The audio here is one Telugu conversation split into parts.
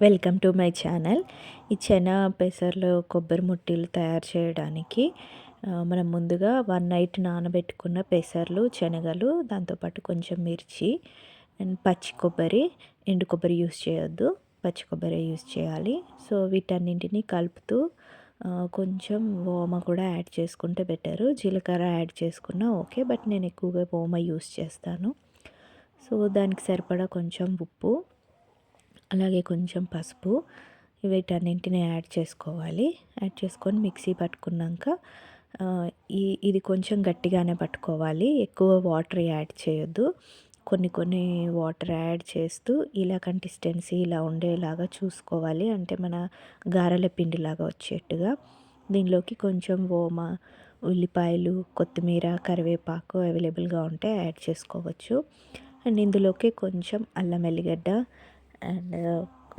Welcome to my channel. ఈ పెసర్లు కొబ్బరి ముట్టీలు తయారు చేయడానికి మనం ముందుగా 1 నైట్ నానబెట్టుకున్న పెసర్లు, శనగలు, దాంతోపాటు కొంచెం మిర్చి అండ్ పచ్చి కొబ్బరి, ఎండు కొబ్బరి యూస్ చేయొద్దు, పచ్చి కొబ్బరి యూస్ చేయాలి. సో వీటన్నింటిని కలుపుతూ కొంచెం ఓమ కూడా యాడ్ చేసుకుంటే బెటరు. జీలకర్ర యాడ్ చేసుకున్నా ఓకే, బట్ నేను ఎక్కువగా ఓమ యూస్ చేస్తాను. సో దానికి సరిపడా కొంచెం ఉప్పు, అలాగే కొంచెం పసుపు, వీటన్నింటిని యాడ్ చేసుకోవాలి. యాడ్ చేసుకొని మిక్సీ పట్టుకున్నాక ఇది కొంచెం గట్టిగానే పట్టుకోవాలి, ఎక్కువ వాటర్ యాడ్ చేయొద్దు. కొన్ని కొన్ని వాటర్ యాడ్ చేస్తూ ఇలా కన్సిస్టెన్సీ ఇలా ఉండేలాగా చూసుకోవాలి, అంటే మన గారెల పిండిలాగా వచ్చేట్టుగా. దీనిలోకి కొంచెం ఓమ, ఉల్లిపాయలు, కొత్తిమీర, కరివేపాకు అవైలబుల్గా ఉంటే యాడ్ చేసుకోవచ్చు. అండ్ ఇందులోకి కొంచెం అల్లం వెల్లిగడ్డ అండ్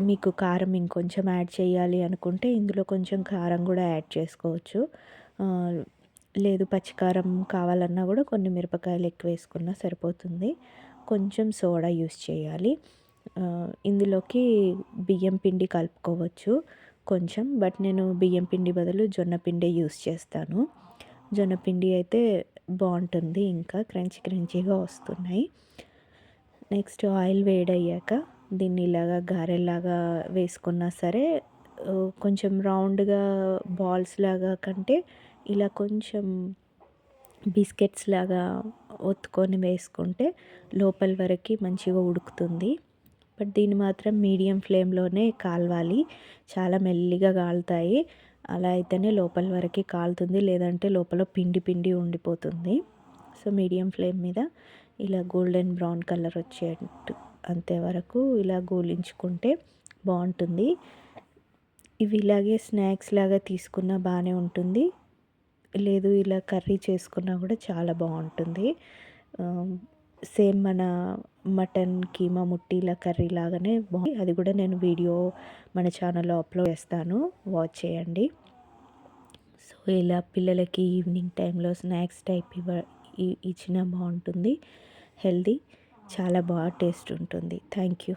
మీకు కారం ఇంకొంచెం యాడ్ చేయాలి అనుకుంటే ఇందులో కొంచెం కారం కూడా యాడ్ చేసుకోవచ్చు. లేదు పచ్చికారం కావాలన్నా కూడా కొన్ని మిరపకాయలు ఎక్కువ వేసుకున్నా సరిపోతుంది. కొంచెం సోడా యూస్ చేయాలి. ఇందులోకి బియ్యం పిండి కలుపుకోవచ్చు కొంచెం, బట్ నేను బియ్యం పిండి బదులు జొన్న పిండి యూస్ చేస్తాను. జొన్న పిండి అయితే బాగుంటుంది, ఇంకా క్రంచీగా వస్తున్నాయి. నెక్స్ట్ ఆయిల్ వేడయ్యాక దీన్ని ఇలాగా గారెలాగా వేసుకున్నా సరే, కొంచెం రౌండ్గా బాల్స్ లాగా కంటే ఇలా కొంచెం బిస్కెట్స్ లాగా ఒత్తుకొని వేసుకుంటే లోపల వరకు మంచిగా ఉడుకుతుంది. బట్ దీన్ని మాత్రం మీడియం ఫ్లేమ్లోనే కాలవాలి, చాలా మెల్లిగా కాలుతాయి. అలా అయితేనే లోపల వరకు కాలుతుంది, లేదంటే లోపల పిండి పిండి ఉండిపోతుంది. సో మీడియం ఫ్లేమ్ మీద ఇలా గోల్డెన్ బ్రౌన్ కలర్ వచ్చేట్టు అంతేవరకు ఇలా గోలించుకుంటే బాగుంటుంది. ఇవి ఇలాగే స్నాక్స్ లాగా తీసుకున్నా బాగానే ఉంటుంది, లేదు ఇలా కర్రీ చేసుకున్నా కూడా చాలా బాగుంటుంది. సేమ్ మన మటన్ కీమా ముట్టీల కర్రీ లాగానే బాగుంది. అది కూడా నేను వీడియో మన ఛానల్లో అప్లోడ్ చేస్తాను, వాచ్ చేయండి. సో ఇలా పిల్లలకి ఈవినింగ్ టైంలో స్నాక్స్ టైప్ ఇచ్చినా బాగుంటుంది, హెల్దీ, చాలా బాగా టేస్ట్ ఉంటుంది. Thank you.